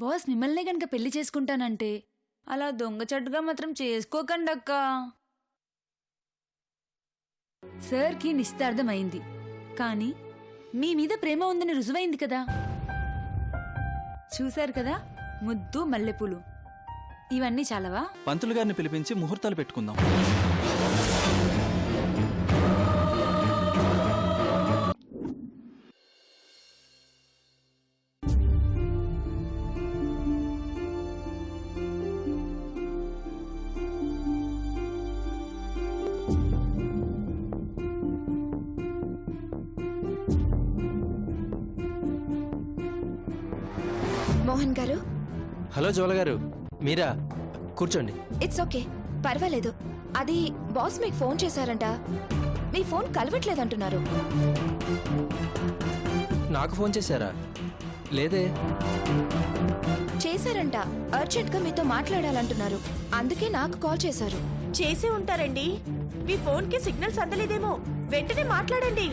Boss మిమ్మల్నే గనక పెళ్లి చేసుకుంటానంటే అలా దొంగచట్టుగా మాత్రం చేసుకోకండి అక్క. సార్కి నిశ్చితార్థమైంది, కానీ మీ మీద ప్రేమ ఉందని రుజువైంది కదా. చూశారు కదా, ముద్దు మల్లెపూలు ఇవన్నీ చాలవా? పంతులు గారిని పిలిపించి ముహూర్తాలు పెట్టుకుందాం. మోహన్ గారు. హలో జ్వాల గారు, మీరా? కూర్చోండి. ఇట్స్ ఓకే, పర్వాలేదు. అది బాస్ మీకు ఫోన్ చేశారంట, మీ ఫోన్ కలవట్లేదంటున్నారు. నాకు ఫోన్ చేశారా? లేదే. చేశారంట, అర్జెంట్ గా మీతో మాట్లాడాలంటున్నారు, అందుకే నాకు కాల్ చేశారు. చేసి ఉంటారండి, మీ ఫోన్ కి సిగ్నల్స్ అందలేదేమో, వెంటనే మాట్లాడండి.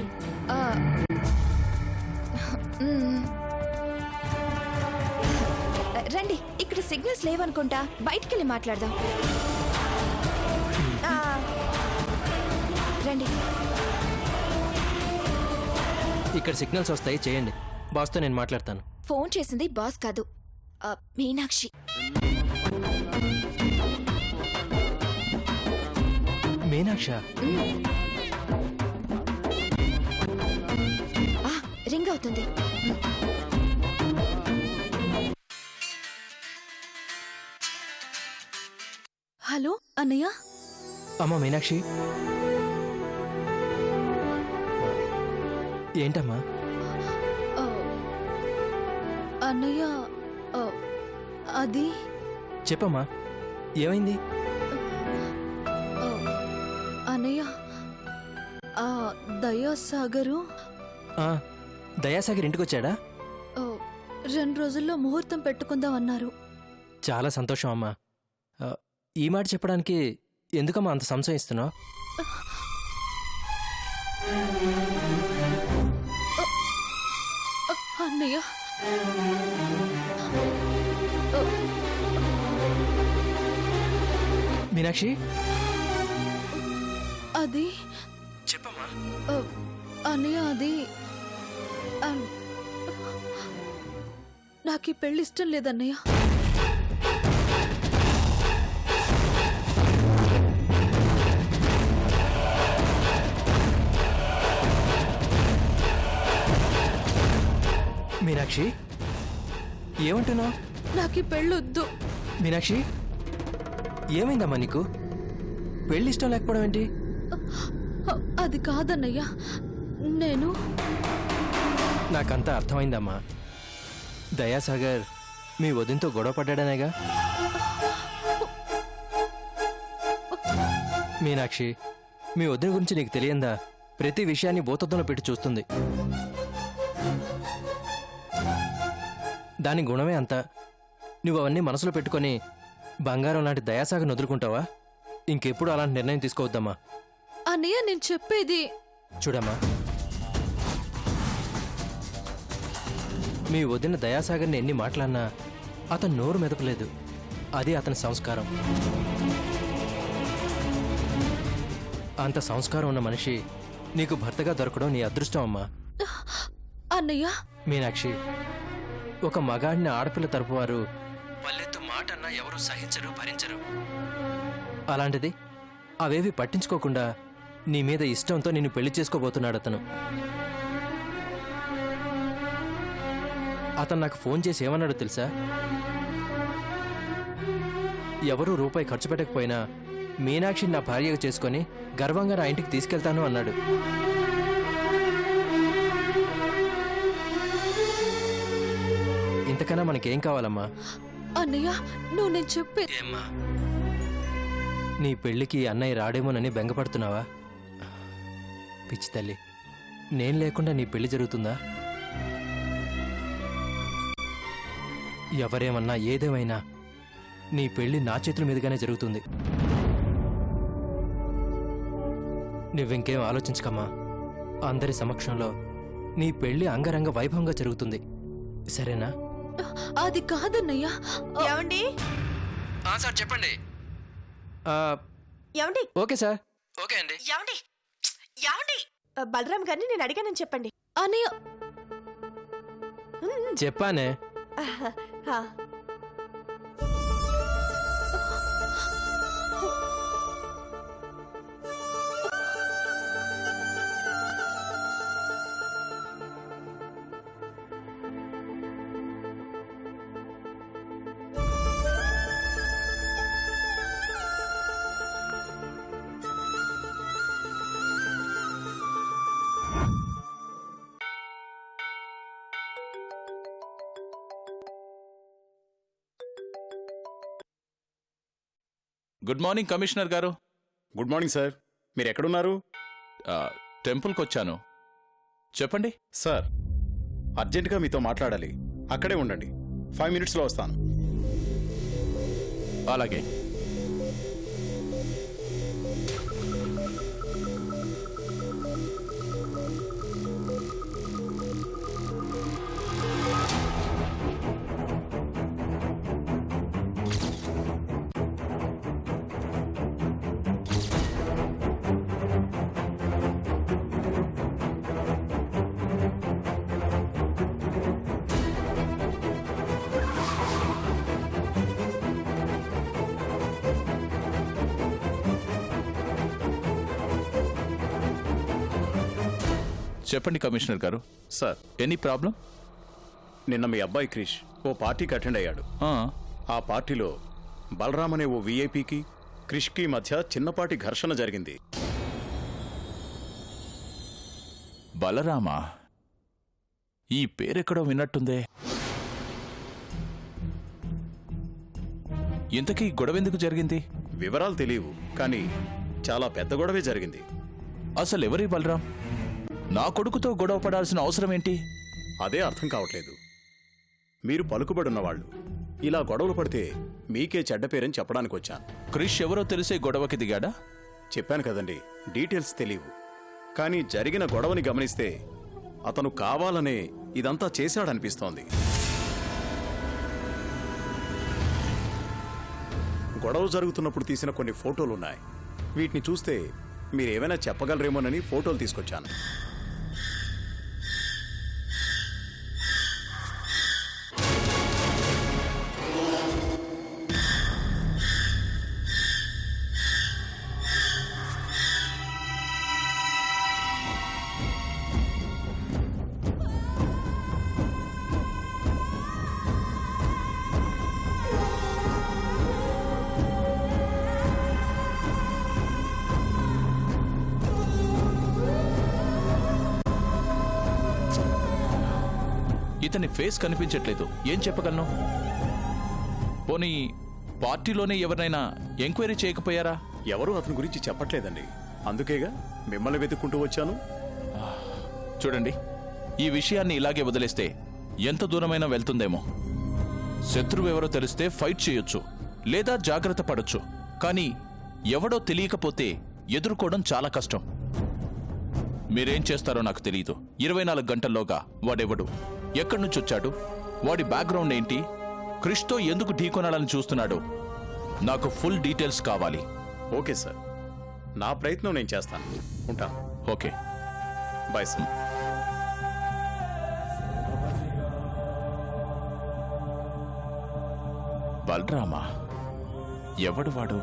ఆ, మ్, రండి, ఇక్కడ సిగ్నల్స్ లేవనుకుంటా, బయటికెళ్ళి మాట్లాడదాం. ఆ, రండి. ఇక్కడ సిగ్నల్స్ వస్తాయి, చేయండి. బాస్తో నేను మాట్లాడతాను. ఫోన్ చేసింది బాస్ కాదు, మీనాక్షి. మీనాక్ష? రింగ్ అవుతుంది. హలో అన్నయ్య. అమ్మా మీనాక్షి, ఏంటమ్మా? అన్నయ్య, అది చెప్పమ్మా, ఏమైంది? అన్నయ్య, దయాసాగరు దయాసాగర్ ఇంటికొచ్చాడా? 2 రోజుల్లో ముహూర్తం పెట్టుకుందామన్నారు. చాలా సంతోషం అమ్మా. ఈ మాట చెప్పడానికి ఎందుకమ్మా అంత సంశయిస్తున్నావు? అన్నయ్య, మీనాక్షి, అది చెప్పమ్మా. అన్నయ్య, అది నాకు ఈ పెళ్లి ఇష్టం లేదన్నయ్య. మీనాక్షి, ఏమంటున్నావు? నాకు ఈ పెళ్ళొద్దు. మీనాక్షి, ఏమైందమ్మా నీకు? పెళ్లి ఇష్టం లేకపోవడం ఏంటి? అది కాదన్నయ్య, నేను నాకంతా అర్థమైందమ్మా. దయాసాగర్ మీ వదినతో గొడవ పడ్డాడనేగా? మీనాక్షి, మీ వదిన గురించి నీకు తెలియందా? ప్రతి విషయాన్ని భూతత్వంలో పెట్టి చూస్తుంది. దాని గుణమే అంత. నువ్వు అవన్నీ మనసులో పెట్టుకొని బంగారం లాంటి దయాసాగర్ని వదులుకుంటావా? ఇంకెప్పుడు అలాంటి నిర్ణయం తీసుకోవద్దమ్మా. అన్నయ్య, నేను చెప్పేది చూడమ్మా, మీ వదిన దయాసాగర్ని ఎన్ని మాట్లాడినా అతను నోరు మెదపలేదు. అది అతని సంస్కారం. అంత సంస్కారం ఉన్న మనిషి నీకు భర్తగా దొరకడం నీ అదృష్టం అమ్మా. అన్నయ్య. మీనాక్షి, ఒక మగాడిని ఆడపిల్ల తరపు వారు పల్లెత్తు మాట అన్నా ఎవరూ సహించరు, భరించరు. అలాంటిది అవేవి పట్టించుకోకుండా నీ మీద ఇష్టంతో నిన్ను పెళ్లి చేసుకోబోతున్నాడు అతను. అతను నాకు ఫోన్ చేసి ఏమన్నాడో తెలుసా? ఎవరూ రూపాయి ఖర్చు పెట్టకపోయినా మీనాక్షిని నా భార్యగా చేసుకొని గర్వంగా నా ఇంటికి తీసుకెళ్తాను అన్నాడు. ఇంతకన్నా మనకేం కావాలమ్మా? అన్నయ్య, నువ్వు నేను చెప్పేది. ఏమ్మా, నీ పెళ్లికి అన్నయ్య రాడేమోనని బెంగపడుతున్నావా? పిచ్చి తల్లి, నేను లేకుండా నీ పెళ్లి జరుగుతుందా? ఎవరేమన్నా ఏదేమైనా నీ పెళ్లి నా చేతుల మీదుగానే జరుగుతుంది. నువ్వింకేం ఆలోచించకమ్మా. అందరి సమక్షంలో నీ పెళ్లి అంగరంగ వైభవంగా జరుగుతుంది. సరేనా? అది కాదన్నయ్యా. ఏమండి సార్ చెప్పండి. ఏమండి ఓకే సార్. ఓకే అండి. ఏమండి ఏమండి బలరాం గారిని నేను అడిగానని చెప్పండి. అన్నయ్య చెప్పానే. ఆ, గుడ్ మార్నింగ్ కమిషనర్ గారు. Good morning sir. మీరు ఎక్కడున్నారు? టెంపుల్కి వచ్చాను. చెప్పండి. సార్, అర్జెంటుగా మీతో మాట్లాడాలి. అక్కడే ఉండండి. 5 minutesలో వస్తాను. అలాగే. చెప్పండి కమిషనర్ గారు. Sir, any problem? నిన్న మీ అబ్బాయి క్రిష్ ఓ పార్టీకి అటెండ్ అయ్యాడు. ఆ పార్టీలో బలరామ్ అనే ఓ వీఐపీకి క్రిష్కి మధ్య చిన్నపాటి ఘర్షణ జరిగింది. బలరామా? ఈ పేరెక్కడో విన్నట్టుందే. ఇంతకీ గొడవెందుకు జరిగింది? వివరాలు తెలియవు, కానీ చాలా పెద్ద గొడవే జరిగింది. అసలు ఎవరి బలరాం? నా కొడుకుతో గొడవ పడాల్సిన అవసరం ఏంటి? అదే అర్థం కావట్లేదు. మీరు పలుకుబడున్నవాళ్ళు. ఇలా గొడవలు పడితే మీకే చెడ్డ పేరని చెప్పడానికి వచ్చాను. క్రిష్ ఎవరో తెలిసే గొడవకి దిగాడా? చెప్పాను కదండి, డీటెయిల్స్ తెలియవు. కానీ జరిగిన గొడవని గమనిస్తే అతను కావాలనే ఇదంతా చేశాడనిపిస్తోంది. గొడవ జరుగుతున్నప్పుడు తీసిన కొన్ని ఫోటోలున్నాయి. వీటిని చూస్తే మీరేమైనా చెప్పగలరేమోనని ఫోటోలు తీసుకొచ్చాను. ఇతని ఫేస్ కనిపించట్లేదు. ఏం చెప్పగలను? పోనీ పార్టీలోనే ఎవరినైనా ఎంక్వైరీ చేయకపోయారా? ఎవరూ అతని గురించి చెప్పట్లేదండి. అందుకేగా మిమ్మల్ని వెతుక్కుంటూ వచ్చాను. చూడండి, ఈ విషయాన్ని ఇలాగే వదిలేస్తే ఎంత దూరమైనా వెళ్తుందేమో. శత్రువు ఎవరో తెలిస్తే ఫైట్ చేయొచ్చు, లేదా జాగ్రత్త పడొచ్చు. కానీ ఎవడో తెలియకపోతే ఎదుర్కోవడం చాలా కష్టం. మీరేం చేస్తారో నాకు తెలియదు. 24 గంటల్లోగా వాడెవడు, ఎక్కడి నుంచి వచ్చాడు, వాడి బ్యాక్గ్రౌండ్ ఏంటి, క్రిష్తో ఎందుకు ఢీకొనాలని చూస్తున్నాడు, నాకు ఫుల్ డీటెయిల్స్ కావాలి. ఓకే సార్, నా ప్రయత్నం నేను చేస్తాను. ఉంటాను. Okay, bye sir. బలరామా? ఎవడు వాడు?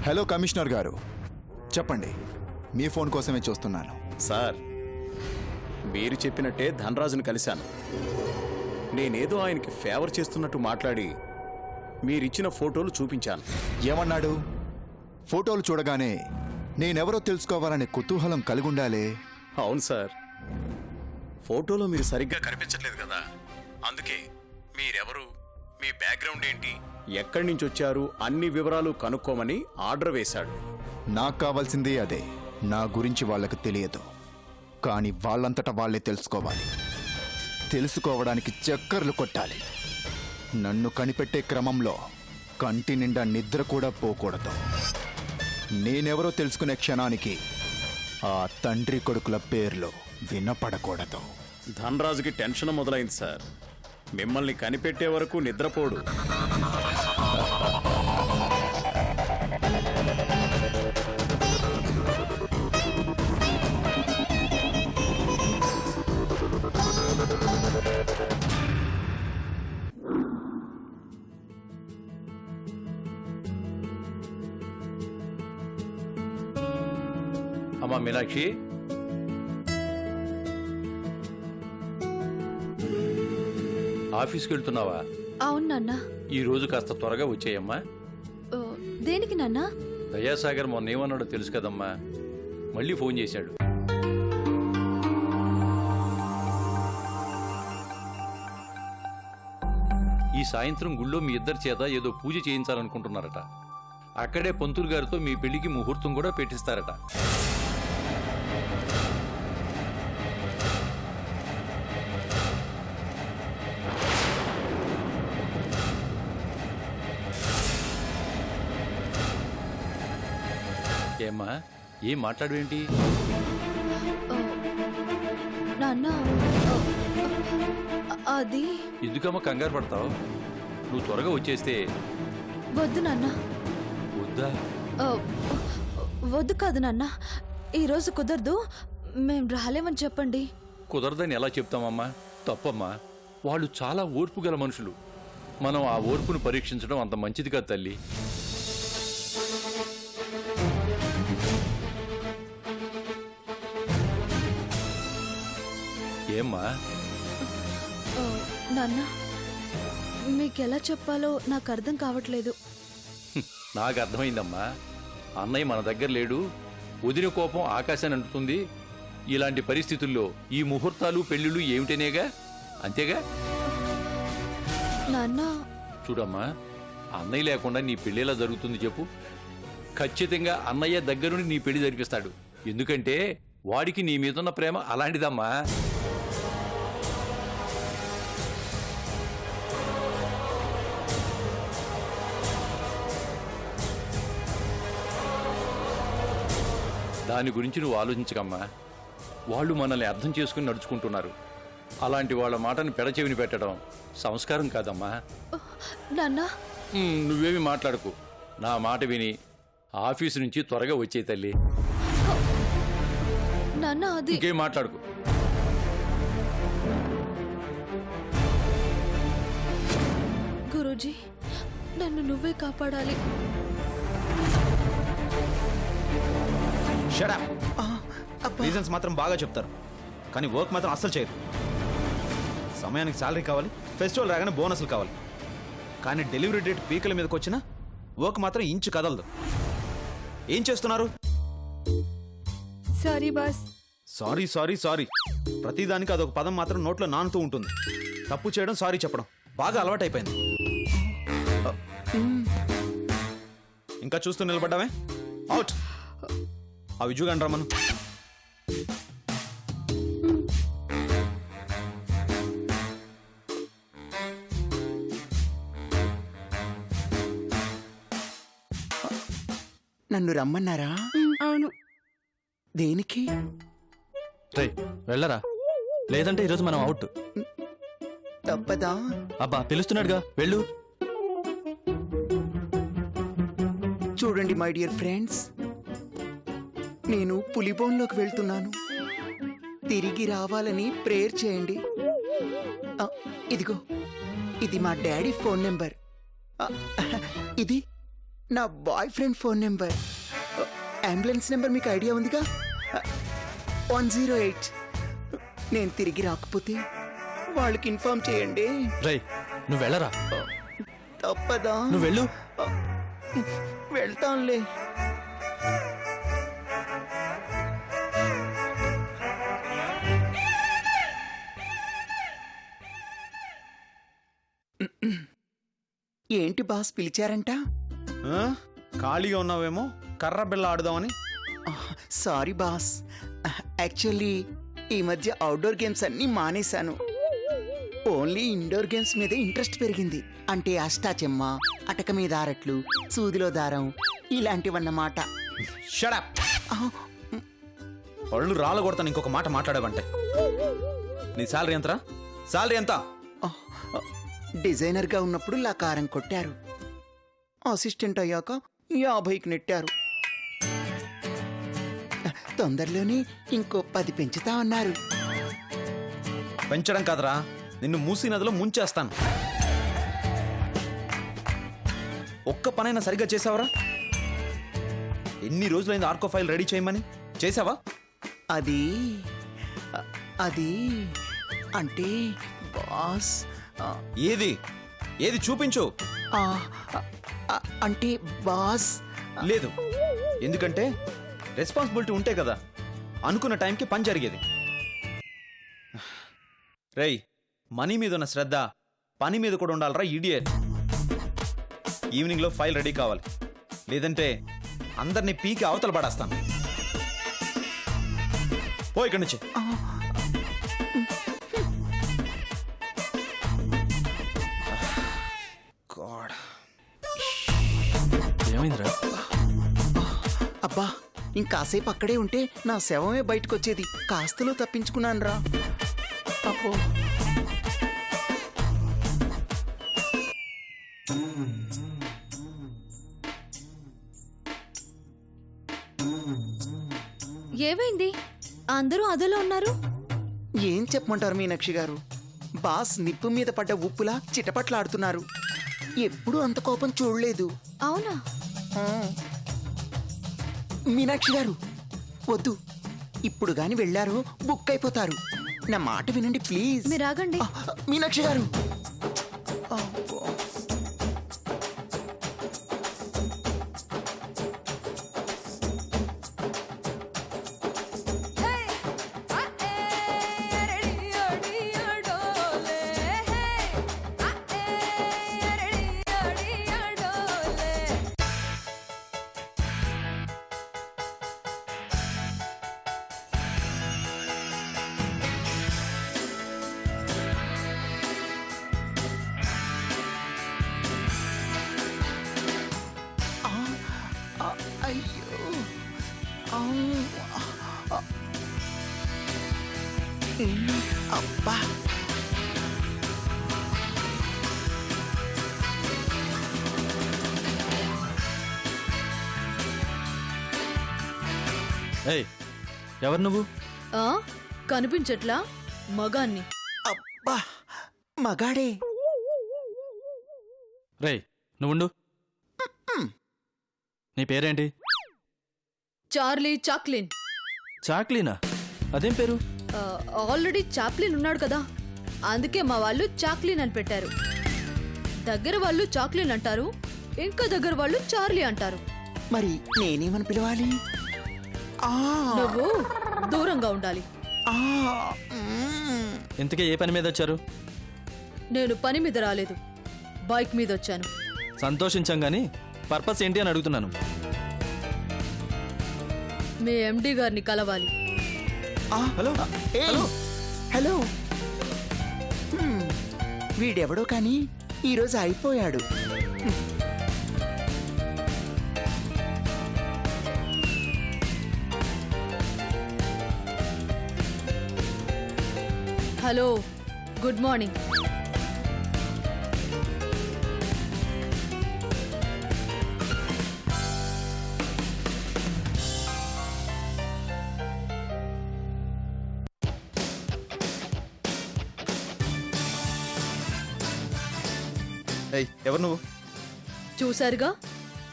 హలో కమిషనర్ గారు, చెప్పండి. మీ ఫోన్ కోసమే చూస్తున్నాను. సార్, మీరు చెప్పినట్టే ధనరాజును కలిశాను. నేనేదో ఆయనకి ఫేవర్ చేస్తున్నట్టు మాట్లాడి మీరిచ్చిన ఫోటోలు చూపించాను. ఏమన్నాడు? ఫోటోలు చూడగానే నేనెవరో తెలుసుకోవాలనే కుతూహలం కలిగుండాలే. అవును సార్, ఫోటోలో మీరు సరిగ్గా కనిపించట్లేదు కదా. అందుకే మీరెవరు, మీ బ్యాక్గ్రౌండ్ ఏంటి, ఎక్కడి నుంచి వచ్చారు అన్ని వివరాలు కనుక్కోమని ఆర్డర్ వేశాడు. నాకు కావాల్సిందే అదే. నా గురించి వాళ్ళకు తెలియదు. కానీ వాళ్ళంతటా వాళ్ళే తెలుసుకోవాలి. తెలుసుకోవడానికి చక్కర్లు కొట్టాలి. నన్ను కనిపెట్టే క్రమంలో కంటి నిండా నిద్ర కూడా పోకూడదు. నేనెవరో తెలుసుకునే క్షణానికి ఆ తండ్రి కొడుకుల పేర్లు వినపడకూడదు. ధనరాజుకి టెన్షన్ మొదలైంది సార్. మిమ్మల్ని కనిపెట్టే వరకు నిద్రపోడు. అమ్మా మీనాక్షి, ఆఫీస్కి వెళ్తున్నావా? అవును నాన్న. ఈ రోజు కాస్త త్వరగా వచ్చేయమ్మా. దేనికి నాన్న? దయాసాగర్ మొన్న ఏమన్నాడో తెలుసు కదమ్మా, మళ్ళీ ఫోన్ చేశాడు. ఈ సాయంత్రం గుళ్ళో మీ ఇద్దరి చేత ఏదో పూజ చేయించాలనుకుంటున్నారట. అక్కడే పంతులు గారితో మీ పెళ్లికి ముహూర్తం కూడా పెట్టిస్తారట. ఏమ్మా, ఏం మాట్లాడవేంటి? నాన్న అది ఎందుకమ్మా కంగారు పడతావు? నువ్వు త్వరగా వచ్చేస్తే. వద్దు నాన్న. వద్దా? వద్దు కాదు నాన్న, ఈరోజు కుదరదు, మేం రాలేమని చెప్పండి. కుదరదని ఎలా చెప్తామమ్మా? తప్పమ్మా. వాళ్ళు చాలా ఓర్పు గల మనుషులు. మనం ఆ ఓర్పును పరీక్షించడం అంత మంచిది కాదు తల్లి. ఏమ్మా? నాన్న, మీకెలా చెప్పాలో నాకు అర్థం కావట్లేదు. నాకు అర్థమైందమ్మా. అన్నయ్య మన దగ్గర లేడు, వదిన కోపం ఆకాశాన్ని అంటుతుంది. ఇలాంటి పరిస్థితుల్లో ఈ ముహూర్తాలు పెళ్లిళ్ళు ఏమిటనేగా, అంతేగా? నాన్న చూడమ్మా, అన్నయ్య లేకుండా నీ పెళ్లి ఎలా జరుగుతుంది చెప్పు? ఖచ్చితంగా అన్నయ్య దగ్గరుండి నీ పెళ్లి జరిపిస్తాడు. ఎందుకంటే వాడికి నీ మీదున్న ప్రేమ అలాంటిదమ్మా. దాని గురించి నువ్వు ఆలోచించకమ్మా. వాళ్ళు మనల్ని అర్థం చేసుకుని నడుచుకుంటున్నారు. అలాంటి వాళ్ళ మాటని పెడచెవిని పెట్టడం సంస్కారం కాదమ్మా. నాన్న నువ్వేమి మాట్లాడకు. నా మాట విని ఆఫీసు నుంచి త్వరగా వచ్చేయి తల్లి. నాన్న అది ఇంకేం మాట్లాడుకు. గురూజీ, నన్ను నువ్వే కాపాడాలి. రీజన్స్ మాత్రం బాగా చెప్తారు, కానీ వర్క్ మాత్రం అస్సలు చేయరు. సమయానికి శాలరీ కావాలి, ఫెస్టివల్ రాగానే బోనస్లు కావాలి, కానీ డెలివరీ డేట్ పీకల మీదకి వచ్చినా వర్క్ మాత్రం ఇంచు కదలదు. ఏం చేస్తున్నారు? Sorry boss. Sorry sorry sorry, ప్రతిదానికి అదొక పదం మాత్రం నోట్లో నానుతూ ఉంటుంది. తప్పు చేయడం, సారీ చెప్పడం బాగా అలవాటైపోయింది. ఇంకా చూస్తూ నిలబడ్డామే, అవుట్. ఆ విజుగాని రమ్మను. నన్ను రమ్మన్నారా? అవును. దేనికి? రే వెళ్ళరా, లేదంటే ఈరోజు మనం అవుట్. తప్పదా? అబ్బా పిలుస్తున్నాడుగా, వెళ్ళు. చూడండి మై డియర్ ఫ్రెండ్స్, నేను పులిబోన్లోకి వెళ్తున్నాను. తిరిగి రావాలని ప్రేయర్ చేయండి. ఇదిగో, ఇది మా డాడీ ఫోన్ నెంబర్. ఇది నా boy friend phone number. Ambulance number మీకు ఐడియా ఉందిగా, 108. నేను తిరిగి రాకపోతే వాళ్ళకి ఇన్ఫార్మ్ చేయండి. రే నువ్వు వెళ్ళరా. తప్పదా? నువ్వు వెళ్ళు. వెళ్తాంలే. ఏంటి బాస్ పిలిచారంట? ఖాళీగా ఉన్నావేమో, కర్ర బిల్ల ఆడుదామని. సారీ బాస్, యాక్చువల్లీ ఈ మధ్య అవుట్డోర్ గేమ్స్ అన్నీ మానేశాను. ఓన్లీ ఇండోర్ గేమ్స్ మీదే ఇంట్రెస్ట్ పెరిగింది. అంటే అష్టాచెమ్మ, అటక మీద ఆరట్లు, సూదిలో దారం ఇలాంటివన్నమాట. షడప్. పళ్ళు రాళ్ళు కొడతాను ఇంకొక మాట మాట్లాడావంటే. నీ శాలరీ ఎంతరా? శాలరీ ఎంత? డిజైనర్గా ఉన్నప్పుడు లకారం కొట్టారు. అసిస్టెంట్ అయ్యాక 50కి నెట్టారు. తొందరలోనే ఇంకో 10 పెంచుతా అన్నారు. పెంచడం కాదురా, నిన్ను మూసీ నదిలో ముంచేస్తాను. ఒక్క పనైనా సరిగ్గా చేసావరా? ఎన్ని రోజులైంది ఆర్కో ఫైల్ రెడీ చేయమని? చేసావా? అది అంటే బాస్, ఏది ఏది చూపించు. అంటే బాస్. లేదు, ఎందుకంటే రెస్పాన్సిబిలిటీ ఉంటే కదా అనుకున్న టైంకి పని జరిగేది. రేయ్, మనీ మీద ఉన్న శ్రద్ధ పని మీద కూడా ఉండాలరా ఇడియట్. ఈవినింగ్లో ఫైల్ రెడీ కావాలి, లేదంటే అందరినీ పీకి అవతల పడేస్తాను. పో ఇక్కడి నుంచి. గాడ్, ఏమైందిరా? అబ్బా, ఇంకాసేపు అక్కడే ఉంటే నా శవమే బయటకు వచ్చేది. కాస్తలో తప్పించుకున్నాను రా. అబ్బో, ఏమైంది? అందరూ అదలో ఉన్నారు. ఏం చెప్పమంటారు మీనాక్షి గారు? బాస్ నిప్పు మీద పడ్డ ఉప్పులా చిటపట్లాడుతున్నారు. ఎప్పుడూ అంత కోపం చూడలేదు. అవునా? ఆ. మీనాక్షి గారు వద్దు, ఇప్పుడు గాని వెళ్ళారు బుక్ అయిపోతారు. నా మాట వినండి ప్లీజ్. మీరు ఆగండి. మీనాక్షి గారు. అబ్బో. అయ్యో, అబ్బా. ఏయ్, ఎవరు నువ్వు? కనిపించట్లా? మగాన్ని. అబ్బా, మగాడే. రేయ్, నువ్వుండు. నీ పేరేంటి? Charlie Chaplin. చాక్లీనా? అదేం పేరు? ఆల్రెడీ చాప్లిన్ ఉన్నాడు కదా, అందుకే మా వాళ్ళు చాక్లిన్ అని పెట్టారు. దగ్గర వాళ్ళు చాక్లిన్ అంటారు, ఇంకా దగ్గర వాళ్ళు చార్లీ అంటారు. మరి నేనేమని పిలవాలి? నువ్వు దూరంగా ఉండాలి. ఇంతకీ ఏ పని మీద వచ్చారు? నేను పని మీద రాలేదు, బైక్ మీద వచ్చాను. సంతోషించాం గానీ పర్పస్ ఏంటి అని అడుగుతున్నాను. మీ ఎండి గారిని కలవాలి. Hello hello hello. వీడెవడో కానీ ఈరోజు అయిపోయాడు. Hello, good morning. ఎవరు నువ్వు? చూశారుగా,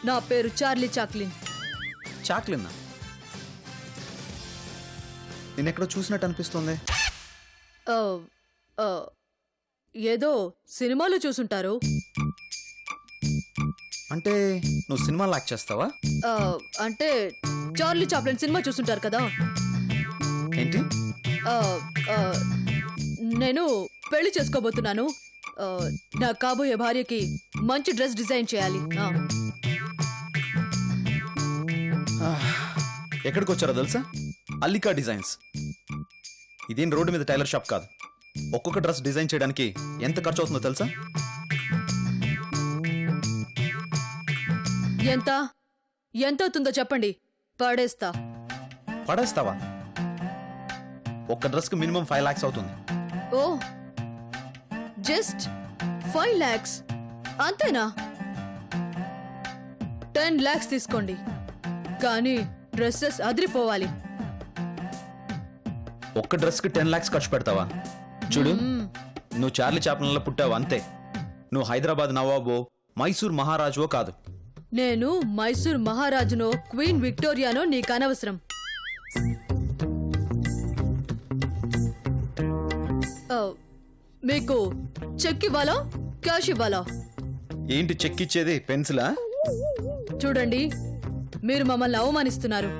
నా పేరు చార్లీ చాప్లిన్. చాక్లిన్నా? నేనెక్కడో చూసినట్టు అనిపిస్తుంది. ఏదో సినిమాలో చూసుంటారు. అంటే నువ్వు సినిమాలో యాక్ట్ చేస్తావా? అంటే చార్లీ చాప్లిన్ సినిమా చూసుంటారు కదా. ఏంటి? నేను పెళ్లి చేసుకోబోతున్నాను. నా కాబోయే భార్యకి మంచి డ్రెస్ డిజైన్ చేయాలి. ఎక్కడికి వచ్చారో తెలుసా? అల్లికా డిజైన్స్. ఇదేం రోడ్డు మీద టైలర్ షాప్ కాదు. ఒక్కొక్క డ్రెస్ డిజైన్ చేయడానికి ఎంత ఖర్చు అవుతుందో తెలుసా? ఎంత ఎంత అవుతుందో చెప్పండి, పడేస్తా. పడేస్తావా? ఒక్క డ్రెస్కి మినిమం 5 lakhs అవుతుంది. ఓ, జస్ట్ 5 lakhs అంతేనా? 10 lakhs తీసుకోండి, కానీ డ్రెస్సెస్ అదిరిపోవాలి. ఒక్క డ్రెస్కి 10 lakhs ఖర్చు పెడతావా? చూడు, నువ్వు చార్లీ చాప్లన్లో పుట్టావు అంతే. నువ్వు హైదరాబాద్ నవాబో మైసూర్ మహారాజువో కాదు. నేను మైసూర్ మహారాజునో క్వీన్ విక్టోరియానో నీకు అనవసరం. మీకు చెక్ ఇవ్వాలా, క్యాష్ ఇవ్వాలా? ఏంటి చెక్ ఇచ్చేది? పెన్సిలా? చూడండి, మీరు మమ్మల్ని అవమానిస్తున్నారు.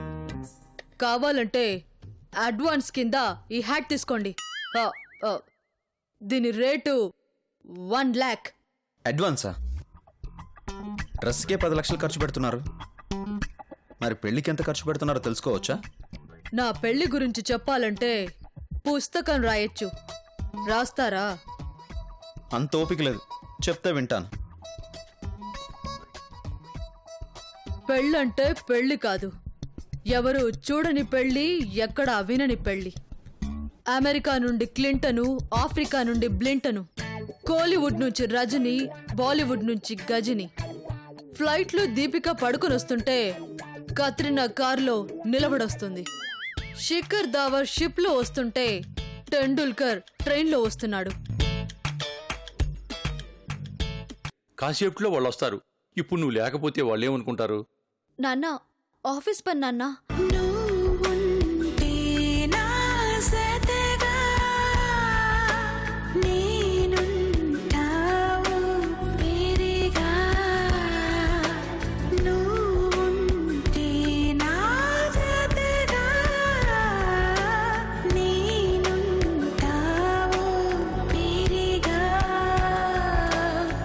కావాలంటే అడ్వాన్స్ కింద ఈ హ్యాట్ తీసుకోండి. దీని రేటు 1 lakh. అడ్వాన్సా? డ్రెస్కే 10 లక్షలు ఖర్చు పెడుతున్నారు. మరి పెళ్లికి ఎంత ఖర్చు పెడుతున్నారో తెలుసుకోవచ్చా? నా పెళ్లి గురించి చెప్పాలంటే పుస్తకం రాయొచ్చు. రాస్తారా? అంత ఓపిక లేదు, చెప్తే వింటాను. పెళ్ళంటే పెళ్లి కాదు, ఎవరు చూడని పెళ్లి, ఎక్కడ వినని పెళ్లి. అమెరికా నుండి క్లింటను, ఆఫ్రికా నుండి బ్లింటను, కోలీవుడ్ నుంచి రజని, బాలీవుడ్ నుంచి గజని. ఫ్లైట్లో దీపిక పడుకుని వస్తుంటే కత్రినా కారులో నిలబడొస్తుంది. శిఖర్ ధావర్ షిప్లో వస్తుంటే టెండూల్కర్ ట్రైన్లో వస్తున్నాడు. కాసేపులో వాళ్ళు వస్తారు. ఇప్పుడు నువ్వు లేకపోతే వాళ్ళు ఏమనుకుంటారు? నాన్న, ఆఫీస్ పని నాన్న.